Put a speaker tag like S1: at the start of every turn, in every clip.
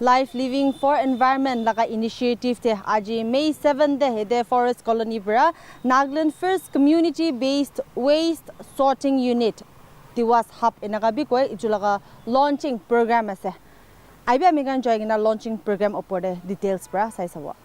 S1: Life Living for Environment laka initiative te aji May 7 de hede Forest Colony bra Nagaland first community based waste sorting unit DiWas hub inaga bikoi ijulaga launching program ase aibe amigan joigina launching program opode details bra sai sawa.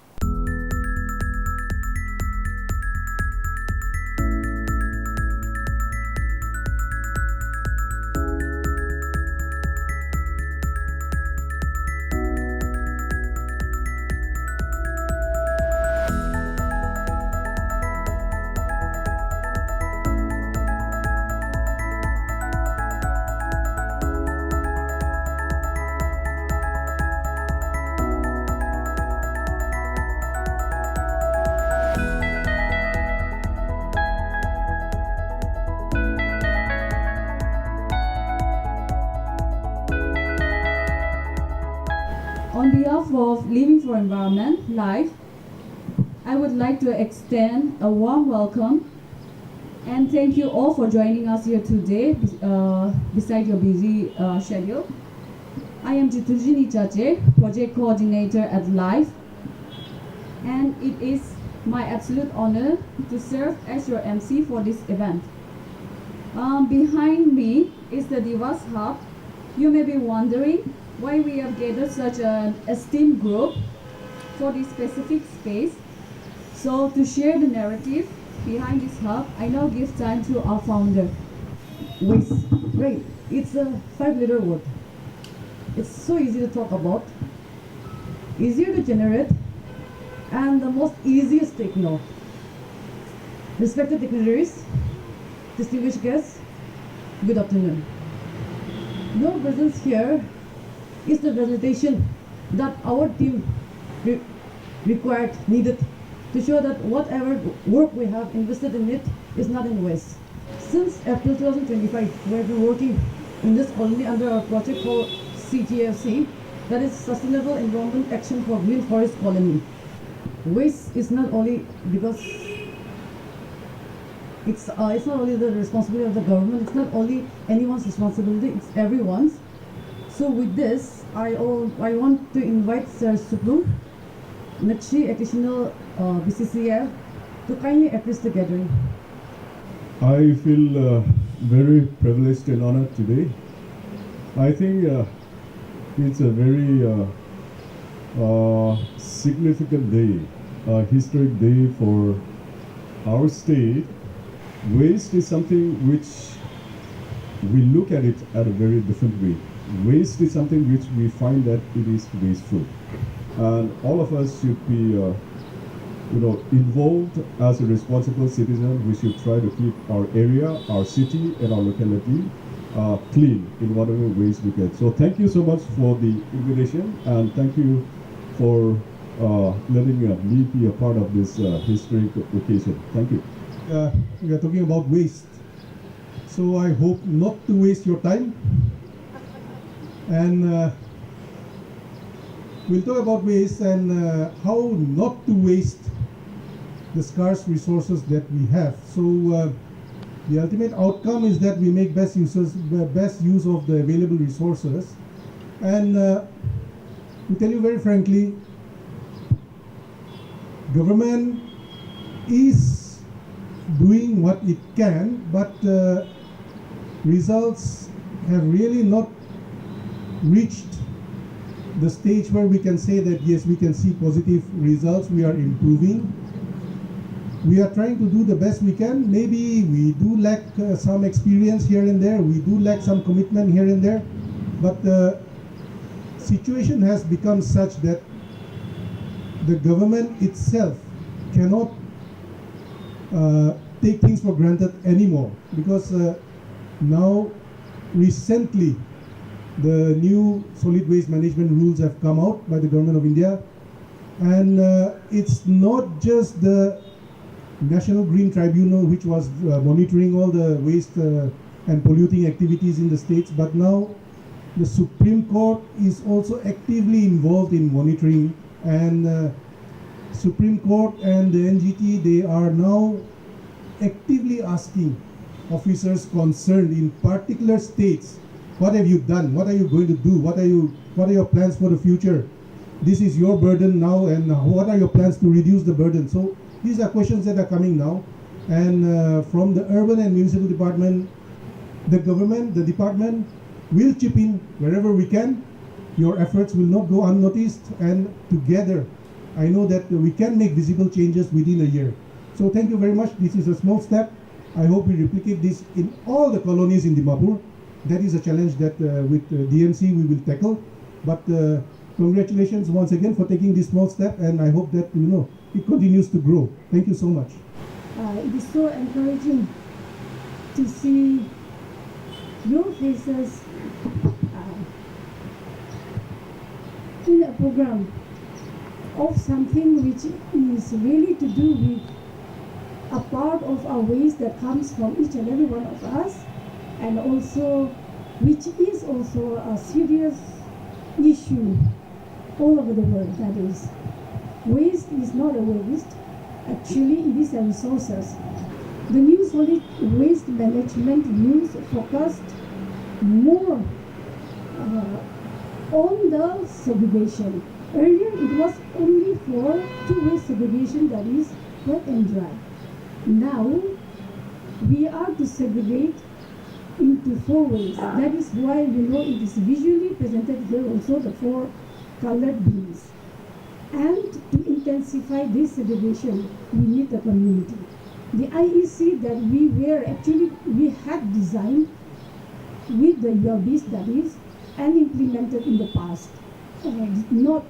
S2: On behalf of Living for Environment Life, I would like to extend a warm welcome and thank you all for joining us here today beside your busy schedule. I am Jitujini Chache, Project Coordinator at Life, and it is my absolute honor to serve as your MC for this event. Behind me is the DiWas Hub. You may be wondering why we have gathered such an esteemed group for this specific space. So to share the narrative behind this hub, I now give time to our founder.
S3: Waste, right? It's a 5-letter word. It's so easy to talk about, easier to generate, and the most easiest to ignore. Respected dignitaries, distinguished guests, good afternoon. Your presence here is the validation that our team needed to show that whatever work we have invested in it is not in waste. Since April 2025, we have been working in this colony under our project called CGFC, that is Sustainable Environment Action for Green Forest Colony. Waste is not only because it's not only the responsibility of the government, it's not only anyone's responsibility, it's everyone's. So with this, I want to invite Sir Suplu, Nakshi Additional BCCF, to kindly address the gathering.
S4: I feel very privileged and honored today. I think it's a very significant day, a historic day for our state. Waste is something which we look at it at a very different way. Waste is something which we find that it is wasteful, and all of us should be, involved as a responsible citizen. We should try to keep our area, our city, and our locality clean in whatever ways we can. So thank you so much for the invitation, and thank you for letting me be a part of this historic occasion. Thank you.
S5: We are talking about waste, so I hope not to waste your time. And we'll talk about waste and how not to waste the scarce resources that we have. So the ultimate outcome is that we make best use of the available resources. And to tell you very frankly, government is doing what it can, but results have really not reached the stage where we can say that yes, we can see positive results, we are improving. We are trying to do the best we can. Maybe we do lack some experience here and there, we do lack some commitment here and there, but the situation has become such that the government itself cannot take things for granted anymore, because now recently the new solid waste management rules have come out by the government of India, and it's not just the National Green Tribunal which was monitoring all the waste and polluting activities in the states, but now the Supreme Court is also actively involved in monitoring, and Supreme Court and the NGT, they are now actively asking officers concerned in particular states What have you done? What are you going to do? What are your plans for the future? This is your burden now, and what are your plans to reduce the burden? So these are questions that are coming now, and from the urban and municipal department, the government, the department will chip in wherever we can. Your efforts will not go unnoticed, and together I know that we can make visible changes within a year. So thank you very much. This is a small step. I hope we replicate this in all the colonies in Dimapur. That is a challenge that with DMC we will tackle. But congratulations once again for taking this small step, and I hope that it continues to grow. Thank you so much.
S6: It is so encouraging to see your faces in a program of something which is really to do with a part of our waste that comes from each and every one of us, and also which is also a serious issue all over the world. That is, waste is not a waste, actually it is a resources. The new solid waste management rules focused more on the segregation. Earlier it was only for two-way segregation, that is wet and dry. Now we are to segregate into 4 ways. That is why it is visually presented here also, the 4 colored bins. And to intensify this segregation, we need the community. The IEC that we had designed with the ULBs, that is, and implemented in the past, did not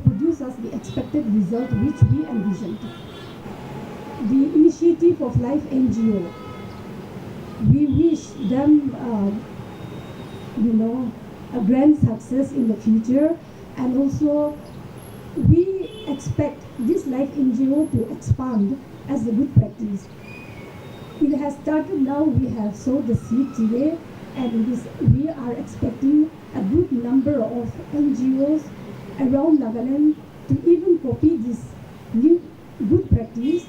S6: produce us the expected result which we envisioned. The initiative of Life NGO, we wish them a grand success in the future, and also we expect this Life NGO to expand as a good practice. It has started now. We have sowed the seed today, and we are expecting a good number of NGOs around Nagaland to even copy this new good practice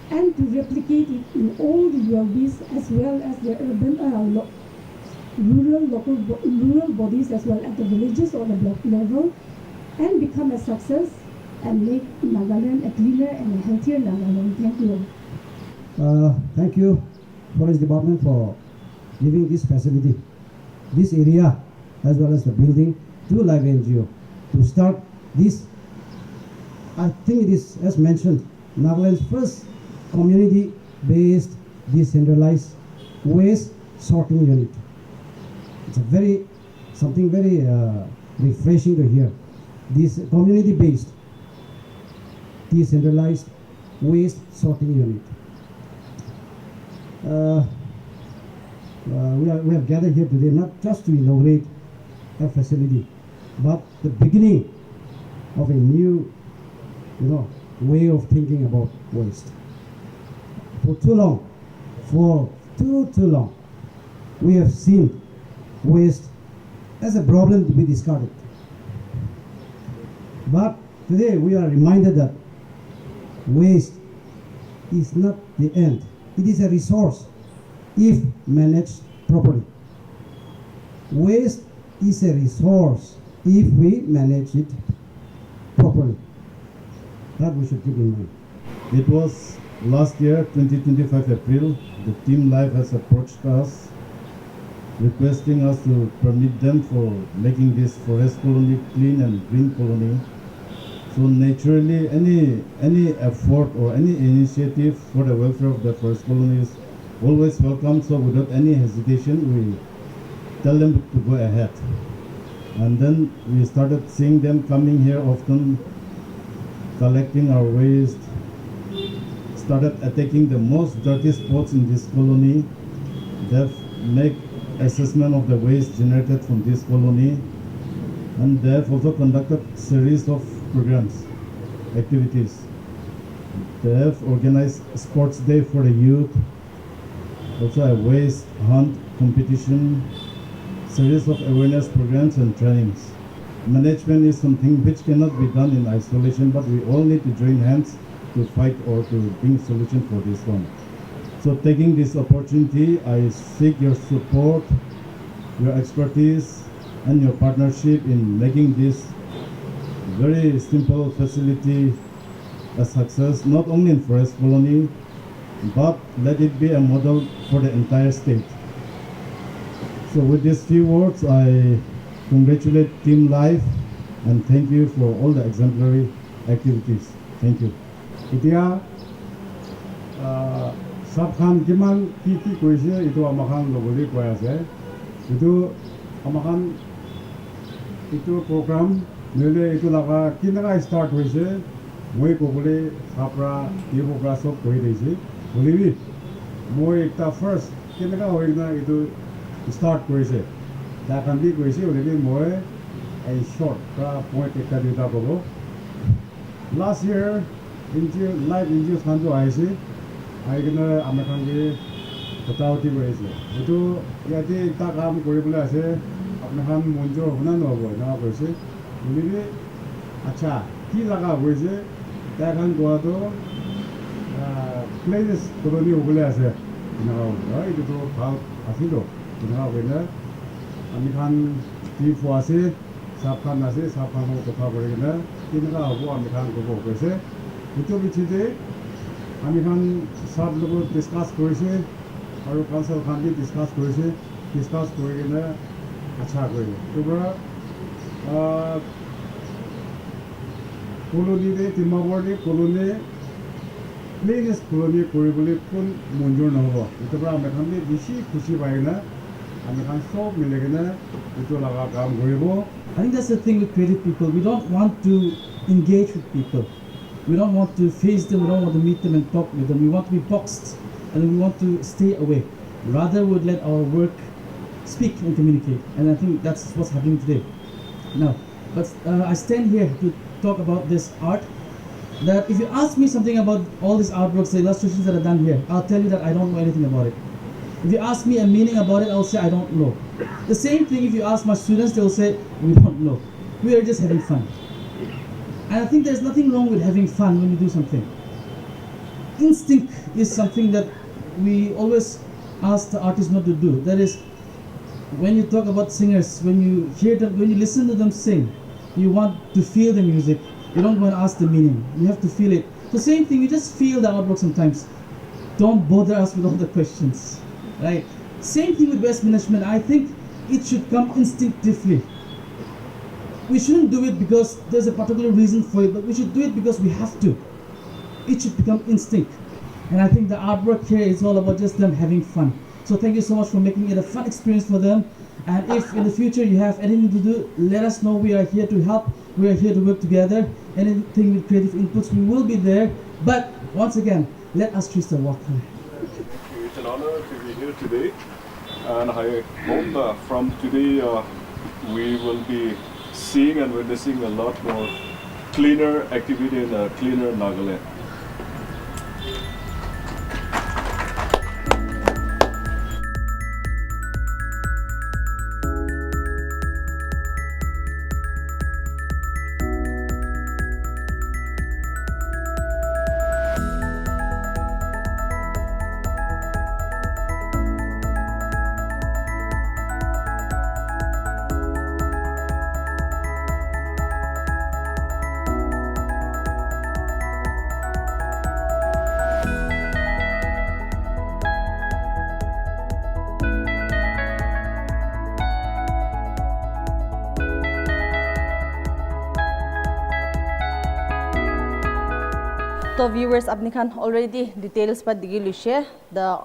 S6: and to replicate it in all the ULBs as well as the urban rural bodies as well at the villages or the block level, and become a success and make Nagaland a cleaner and a healthier Nagaland. Thank you.
S7: Thank you, Forest Department, for giving this facility, this area, as well as the building to Live NGO to start this. I think it is, as mentioned, Nagaland's first community-based decentralized waste sorting unit. It's something very refreshing to hear. This community-based decentralized waste sorting unit. We have gathered here today not just to inaugurate a facility, but the beginning of a new, way of thinking about waste. For too long, we have seen waste as a problem to be discarded. But today we are reminded that waste is not the end. It is a resource if managed properly. Waste is a resource if we manage it properly. That we should keep in mind.
S8: It was last year, 2025 April, the Team Life has approached us, requesting us to permit them for making this forest colony clean and green colony. So naturally, any effort or any initiative for the welfare of the forest colony is always welcome. So without any hesitation, we tell them to go ahead. And then we started seeing them coming here often, collecting our waste, started attacking the most dirty spots in this colony. They've made assessment of the waste generated from this colony, and they've also conducted series of programs, activities. They have organized sports day for the youth, also a waste hunt competition, series of awareness programs and trainings. Management is something which cannot be done in isolation, but we all need to join hands to fight or to bring solution for this one. So taking this opportunity, I seek your support your expertise and your partnership in making this very simple facility a success, not only in Forest Colony, but let it be a model for the entire state. So with these few words, I congratulate Team Life and thank you for all the exemplary activities. Thank you.
S5: Itia sabkhan kiman ki koise itu amakhan loboli koi ase itu amakhan itu program nele itu laga kinaga start hoise moi kobole sapra program sob koi deise bolibi moi ekta first kinaga hoina itu start koise da kan bi koise bolibi moi a short ka point ekta dita kobo last year injure live injure khanjo aise aigena amakhange batauti koise itu yate ekta kaam koribole ase apnakhan monjo hona nobo na koise bolibi acha ki laga hoise ta khan goa to playlist koloni hobole ase na oi itu to bhal asilo na hoina ami khan ti fuase sapkhan ase sapkhan ko kotha korigena kinga hobo ami khan ko koise itu bichite ami khan sab logo discuss korise aru council khan bi discuss korigena acha koi to bra koloni de timaborde koloni playlist koloni koribole kun monjor nobo itu bra ami khan bi bishi khushi paina ami khan sob milegena itu laga kaam koribo.
S9: I think that's the thing with creative people. We don't want to engage with people. We don't want to face them. We don't want to meet them and talk with them. We want to be boxed and we want to stay away. Rather, we'd let our work speak and communicate. And I think that's what's happening today. Now, but I stand here to talk about this art. That if you ask me something about all these artworks, the illustrations that are done here, I'll tell you that I don't know anything about it. If you ask me a meaning about it, I'll say I don't know. The same thing if you ask my students, they'll say we don't know. We are just having fun. And I think there's nothing wrong with having fun when you do something. Instinct is something that we always ask the artists not to do. That is, when you talk about singers, when you hear them, when you listen to them sing, you want to feel the music. You don't want to ask the meaning. You have to feel it. The same thing, you just feel the artwork sometimes. Don't bother us with all the questions. Right? Same thing with waste management. I think it should come instinctively. We shouldn't do it because there's a particular reason for it, but we should do it because we have to. It should become instinct. And I think the artwork here is all about just them having fun. So thank you so much for making it a fun experience for them. And if in the future you have anything to do, let us know. We are here to help. We are here to work together. Anything with creative inputs, we will be there. But once again, let us treat the walk.
S4: It's an honor to be here today, and I hope from today we will be seeing and witnessing a lot more cleaner activity in a cleaner Nagaland.
S1: So viewers, apni khan already details pa digi lushe the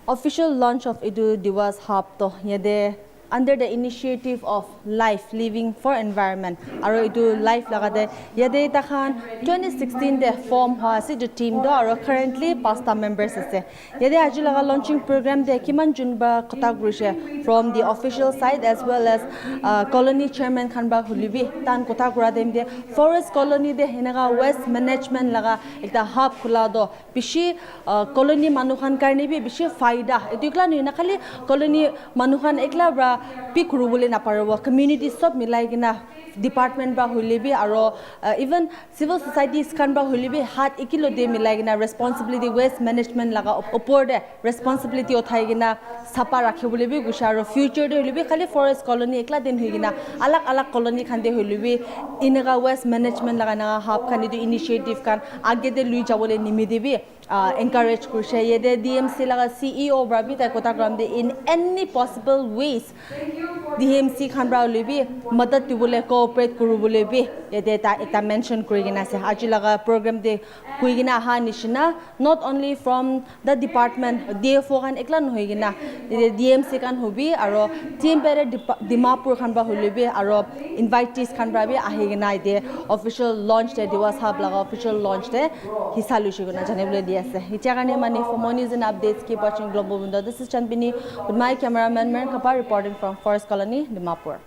S1: official launch of DiWas Hub to yede under the initiative of Life Living for Environment. Aro life lagade yede ta khan 2016 de form ha ase the team do aro currently 5 members ase. Yede aji laga launching program de kiman junba kota grishe from the official side as well as colony chairman khan ba hulibi tan kota gura dem de forest colony de henaga waste management laga ekta hub khula do bishi colony manu khan karne bi bishi faida edukla ni na khali colony manu khan ekla bra pick rubule na paro community sob milai gina department ba hulibi aro even civil societies kan ba hulibi hat ikilo de milai gina responsibility waste management laga upor de responsibility othai gina sapa rakhibule bi gusharo future de hulibi khali forest colony ekla din huigina alak colony khande hulibi inaga waste management laga na hub khani du initiative kan age de lui jabole nimidibi encourage kurshe yede DMC laga CEO brabi ta kota gram de in any possible ways DMC khan bra libi madad tibule cooperate kurubule bi yede ta ekta mention kurigina se aji laga program de kuigina ha nishina not only from the department DFO kan ekla hoigina DMC kan hobi aro team pere Dimapur khan ba hulibi aro invitees khan bra bi ahigina ide official launch de DiWas hub laga official launch de hisa lushiguna janebule di ase hichagane mani for more news and updates keep watching Global Window. This is Chandbini with my cameraman Maran Kapar reporting from Forest Colony Dimapur.